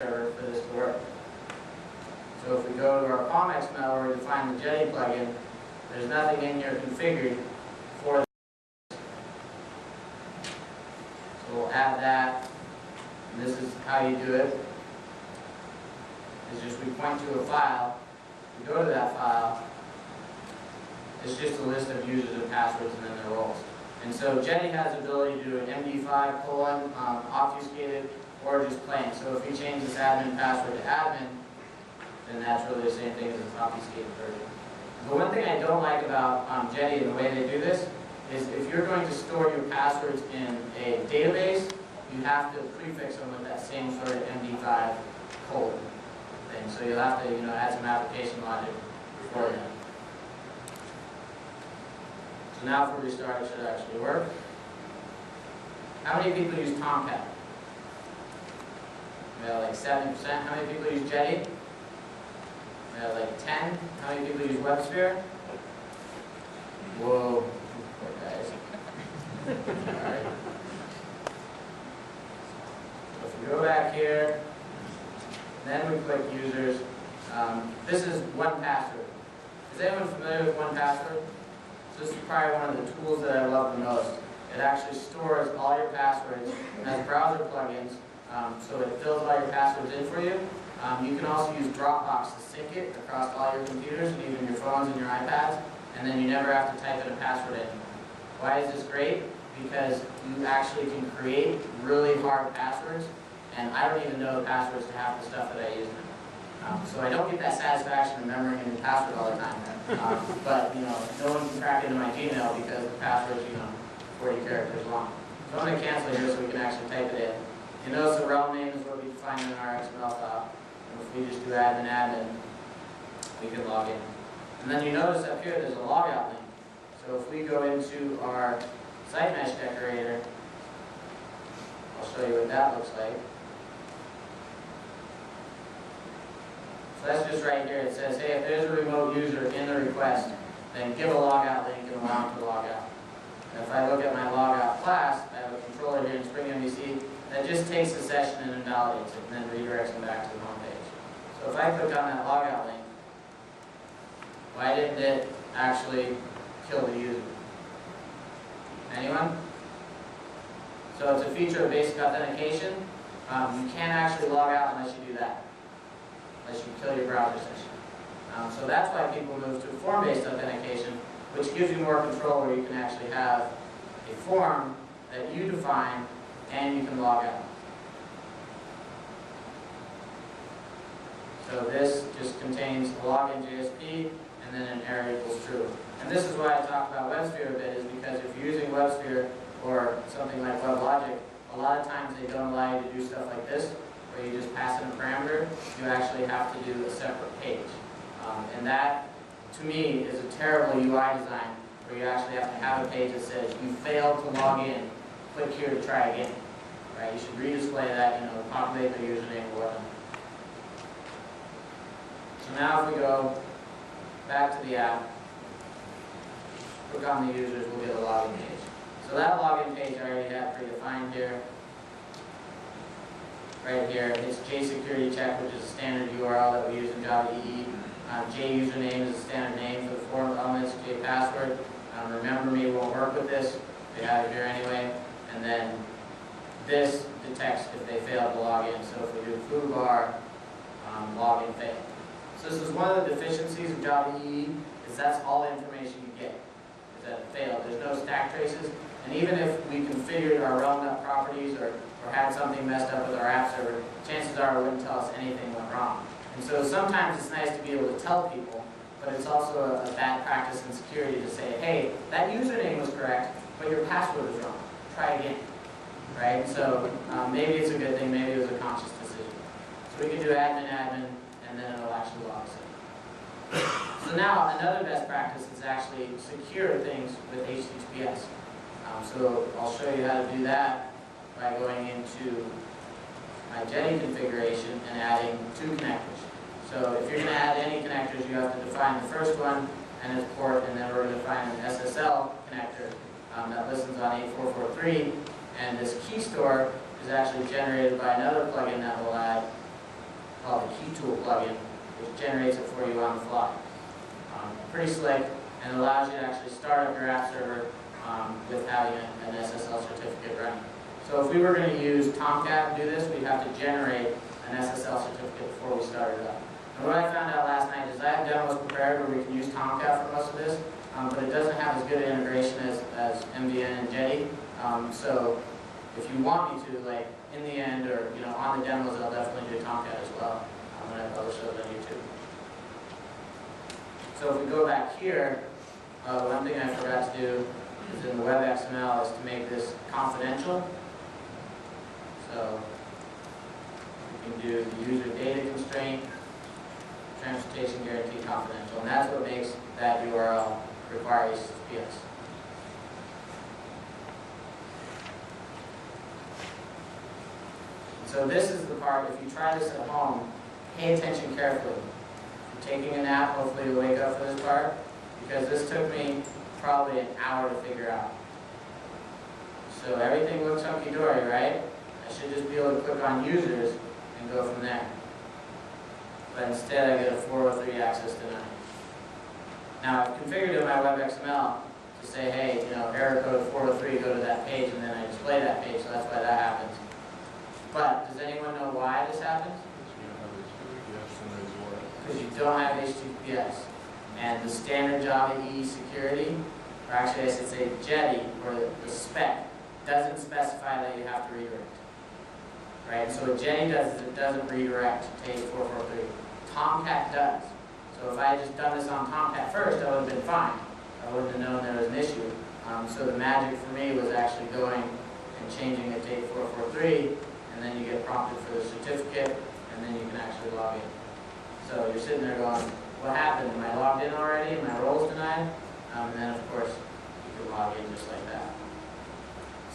server for this to work. So if we go to our POM XML where we define the Jetty plugin, there's nothing in here configured for this. So we'll add that, and this is how you do it. It's just we point to a file, we go to that file, it's just a list of users and passwords and then their roles. And so Jetty has the ability to do an MD5 : obfuscated or just plain. So if we change this admin password to admin, then that's really the same thing as an obfuscated version. The one thing I don't like about Jetty and the way they do this is if you're going to store your passwords in a database, you have to prefix them with that same sort of MD5 : thing. So you'll have to add some application logic for that. So now if we restart, it should actually work. How many people use Tomcat? Well, like 70%. How many people use Jetty? Well, like 10. How many people use WebSphere? Whoa, poor guys. Alright. So if we go back here, then we click users. This is 1Password. Is anyone familiar with 1Password? So this is probably one of the tools that I love the most. It actually stores all your passwords as browser plugins, so it fills all your passwords in for you. You can also use Dropbox to sync it across all your computers, and even your phones and your iPads, and then you never have to type in a password in. Why is this great? Because you actually can create really hard passwords, and I don't even know the passwords to half the stuff that I use now. So I don't get that satisfaction of remembering a new password all the time. But no one can crack into my Gmail because the password's 40 characters long. So I'm going to cancel here so we can actually type it in. You notice the realm name is what we define in our XML file. And if we just do admin, we can log in. And then you notice up here there's a logout link. So if we go into our site mesh decorator, I'll show you what that looks like. So that's just right here. It says, hey, if there's a remote user in the request, then give a logout link and allow them to log out. And if I look at my logout class, I have a controller here in Spring MVC that just takes the session and invalidates it, and then redirects them back to the home page. So if I click on that logout link, why didn't it actually kill the user? Anyone? So it's a feature of basic authentication. You can't actually log out unless you do that, unless you kill your browser session. So that's why people move to form-based authentication, which gives you more control, where you can actually have a form that you define and you can log out. So this just contains a login JSP and then an error equals true. And this is why I talk about WebSphere a bit, is because if you're using WebSphere or something like WebLogic, a lot of times they don't allow you to do stuff like this, where you just pass in a parameter. You actually have to do a separate page. And that, to me, is a terrible UI design, where you actually have to have a page that says, you failed to log in, click here to try again. Right? You should redisplay that, populate the username or whatnot. So now if we go back to the app, click on the users, we'll get a login page. So that login page I already have predefined here. Right here, it's JSecurityCheck, which is a standard URL that we use in Java EE. JUsername is a standard name for the form elements. JPassword, remember me won't work with this. We have it here anyway. And then this detects if they fail to log in. So if we do foobar, login failed. So this is one of the deficiencies of Java EE, is that's all the information you get, is that it failed. There's no stack traces. And even if we configured our realm.nut properties or had something messed up with our app server, chances are it wouldn't tell us anything went wrong. And so sometimes it's nice to be able to tell people, but it's also a bad practice in security to say, hey, that username was correct, but your password was wrong. Try again. Right? So maybe it's a good thing, maybe it was a conscious decision. So we can do admin, and then it'll actually log us in. So now another best practice is actually secure things with HTTPS. So I'll show you how to do that by going into my Jetty configuration and adding 2 connectors. So if you're going to add any connectors, you have to define the first one and its port, and then we're going to define an SSL connector that listens on 8443. And this key store is actually generated by another plugin that we'll add tool plugin, which generates it for you on the fly. Pretty slick, and allows you to actually start up your app server with having an SSL certificate running. So if we were going to use Tomcat to do this, we'd have to generate an SSL certificate before we started up. And what I found out last night is I have demos prepared where we can use Tomcat for most of this, but it doesn't have as good an integration as MDN and Jetty. So if you want me to, like in the end or on the demos, I'll definitely do Tomcat as well when I publish those on YouTube. So if we go back here, one thing I forgot to do is in the web XML is to make this confidential. So we can do the user data constraint, transportation guarantee confidential, and that's what makes that URL require HTTPS. So this is the part, if you try this at home, pay attention carefully. If you're taking a nap, hopefully you'll wake up for this part, because this took me probably an hour to figure out. So everything looks hunky-dory, right? I should just be able to click on users and go from there. But instead I get a 403 access denied. Now I've configured in my web XML to say, hey, error code 403, go to that page, and then I display that page, so that's why that happens. But does anyone know why this happens? Because you don't have HTTPS. And the standard Java EE security, or actually I should say Jetty, or the spec, doesn't specify that you have to redirect. Right? So what Jetty does is it doesn't redirect to 8443. Tomcat does. So if I had just done this on Tomcat first, I would have been fine. I wouldn't have known there was an issue. So the magic for me was actually going and changing it to 8443, and then you get prompted for the certificate, and then you can actually log in. So you're sitting there going, what happened? Am I logged in already? Am my roles denied? And then of course you can log in just like that.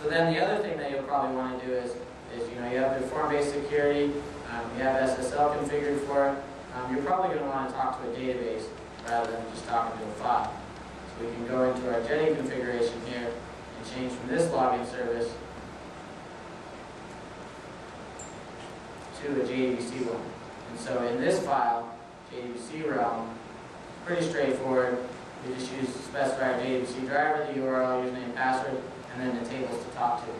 So then the other thing that you'll probably want to do is you have your form-based security, you have SSL configured for it. You're probably going to want to talk to a database rather than just talking to a file. So we can go into our Jetty configuration here and change from this login service to a JDBC one. And so in this file, JDBC realm, pretty straightforward. We just specify our JDBC driver, the URL, username, password, and then the tables to talk to.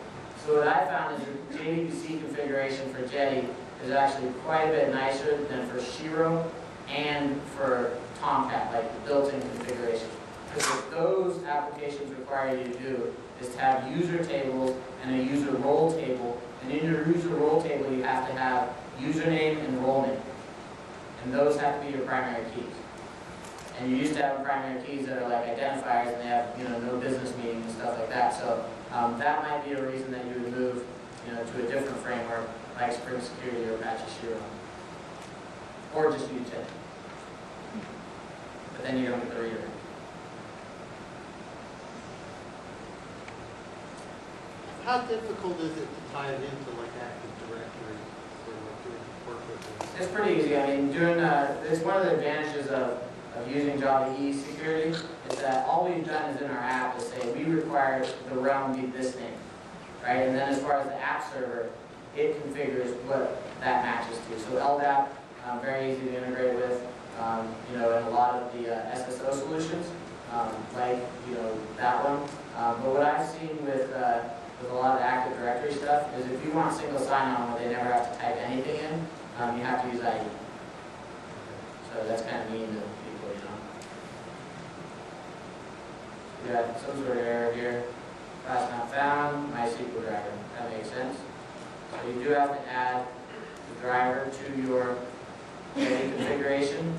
So what I found is the JDBC configuration for Jetty is actually quite a bit nicer than for Shiro and for Tomcat, like the built-in configuration. Because what those applications require you to do is to have user tables and a user role table. And in your user role table, you have to have username and role name. And those have to be your primary keys. And you used to have primary keys that are like identifiers, and they have no business meaning and stuff like that. So that might be a reason that you would move to a different framework like Spring Security or Apache Shiro, or just use Jetty. But then you don't get the redirect. How difficult is it to tie it into like Active Directory or work with it? It's pretty easy. I mean, it's one of the advantages of using Java EE security is that all we've done is in our app is say we require the realm be this name, right? And then as far as the app server, it configures what that matches to. So LDAP, very easy to integrate with, in a lot of the SSO solutions, like that one. But what I've seen with a lot of Active Directory stuff is if you want single sign-on where they never have to type anything in, you have to use IE. So that's kind of mean to people, We got some sort of error here. Class not found, MySQL driver. That makes sense. So you do have to add the driver to your Jetty configuration,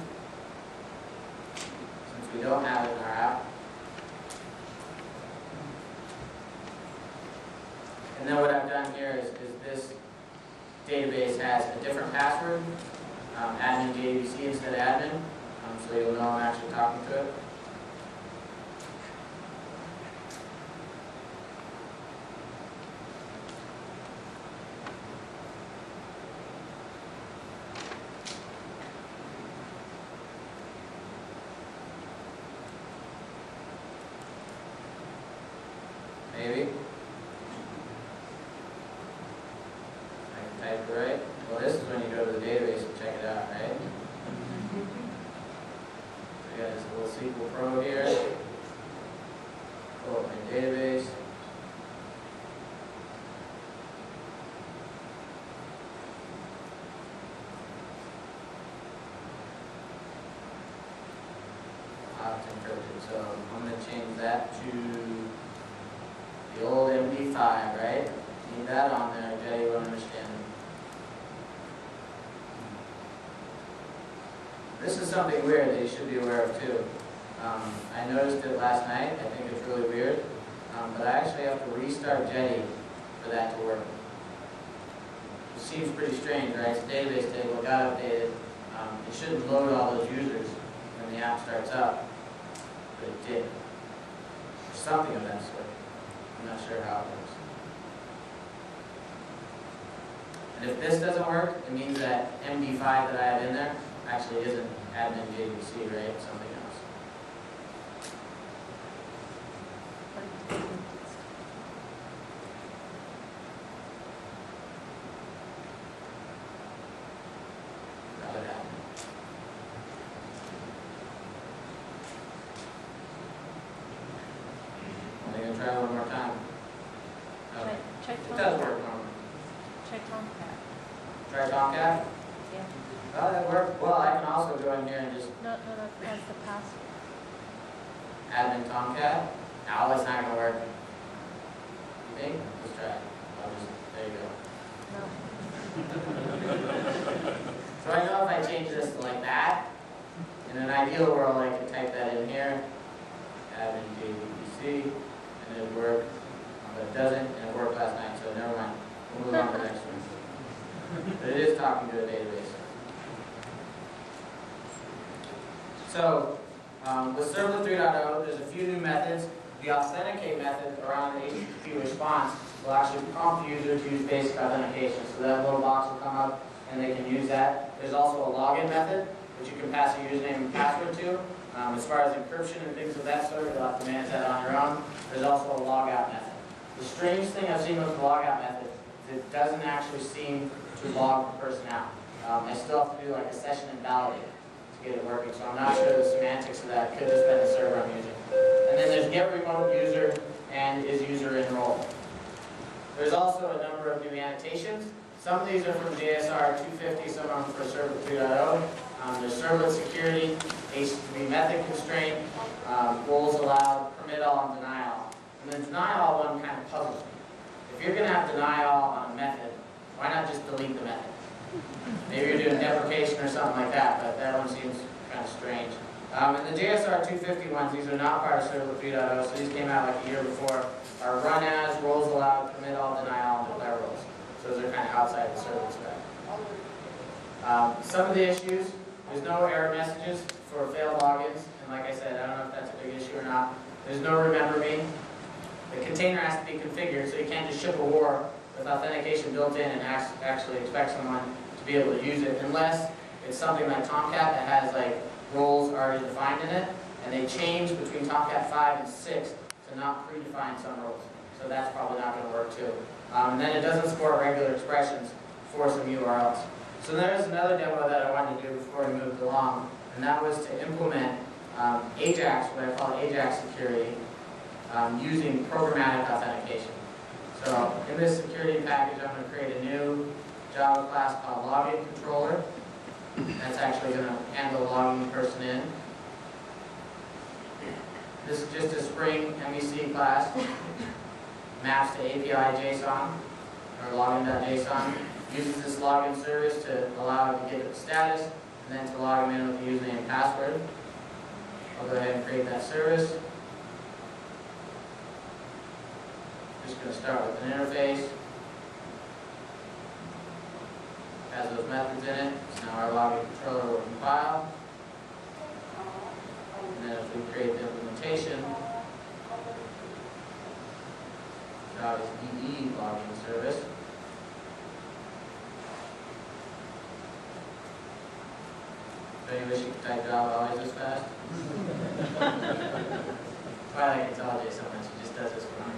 since we don't have it in our app. And then what I've done here is this database has a different password, admin JDBC instead of admin, so you'll know I'm actually talking to it. Maybe. I can type it right. Well, this is when you go to the database and check it out, right? SQL Pro here. Pull up my database. It's encrypted, so I'm going to change that to the old MD5, right? Need that on there, Jetty will understand. This is something weird that you should be aware of too. I noticed it last night. I think it's really weird, but I actually have to restart Jetty for that to work. It seems pretty strange, right? It's a database table, got updated. It shouldn't load all those users when the app starts up, but it did. Or something of that sort. I'm not sure how it works. And if this doesn't work, it means that MD5 that I have in there actually isn't admin JDBC, right? It's something else. Got it happening. I'm going to try one more time. Okay. Check It does work normally. Check Tomcat. Try Tomcat? Yeah. Oh, that worked. Well, I can also go in here and just No, that's the password. admin Tomcat. No, it's not going to work. You think? Let's try it. There you go. No. So I know if I change this to like that, in an ideal world I could type that in here, admin JDBC, and it would work. But it doesn't, and it worked last night, so never mind. We'll move on to the next one. But it is talking to a database. So, with Servlet 3.0, there's a few new methods. The authenticate method around the HTTP response will actually prompt the user to use basic authentication. So that little box will come up and they can use that. There's also a login method, which you can pass a username and password to. As far as encryption and things of that sort, you'll have to manage that on your own. There's also a logout method. The strangest thing I've seen with the logout method is it doesn't actually seem to log the person out. I still have to do like a session and validate it to get it working, so I'm not sure the semantics of that. It could just be the server I'm using. And then there's get remote user and is user enrolled. There's also a number of new annotations. Some of these are from JSR 250, some of them for Servlet 3.0. There's servlet security, HTTP method constraint, roles allowed, permit all, and deny all. And the deny all one kind of puzzles me. If you're going to have deny all on a method, why not just delete the method? Maybe you're doing deprecation or something like that, but that one seems kind of strange. And the JSR 250 ones, these are not part of Servlet 3.0, so these came out like a year before, are run as, roles allowed, permit all, deny all, and declare roles. So those are kind of outside the servlet spec. Some of the issues, there's no error messages for failed logins, and like I said, I don't know if that's a big issue or not. There's no remember me. The container has to be configured, so you can't just ship a war with authentication built in and actually expect someone to be able to use it, unless it's something like Tomcat that has like roles already defined in it, and they change between Tomcat 5 and 6 to not predefine some roles. So that's probably not going to work too. And then it doesn't support regular expressions for some URLs. So there's another demo that I wanted to do before we moved along, and that was to implement AJAX, what I call AJAX security, using programmatic authentication. So in this security package, I'm going to create a new Java class called login controller. That's actually going to handle logging the person in. This is just a Spring MEC class. Maps to API JSON, or login.json. Uses this login service to allow it to get the status, and then to log them in with the username and password. I'll go ahead and create that service. Just going to start with an interface. Has those methods in it. So now our login controller will compile. And then if we create the implementation, Java's EE login service. Don't you wish you could type Java always this fast? Why I like IntelliJ so much, it just does this for me.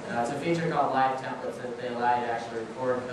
It's a feature called live templates that they allow you to actually record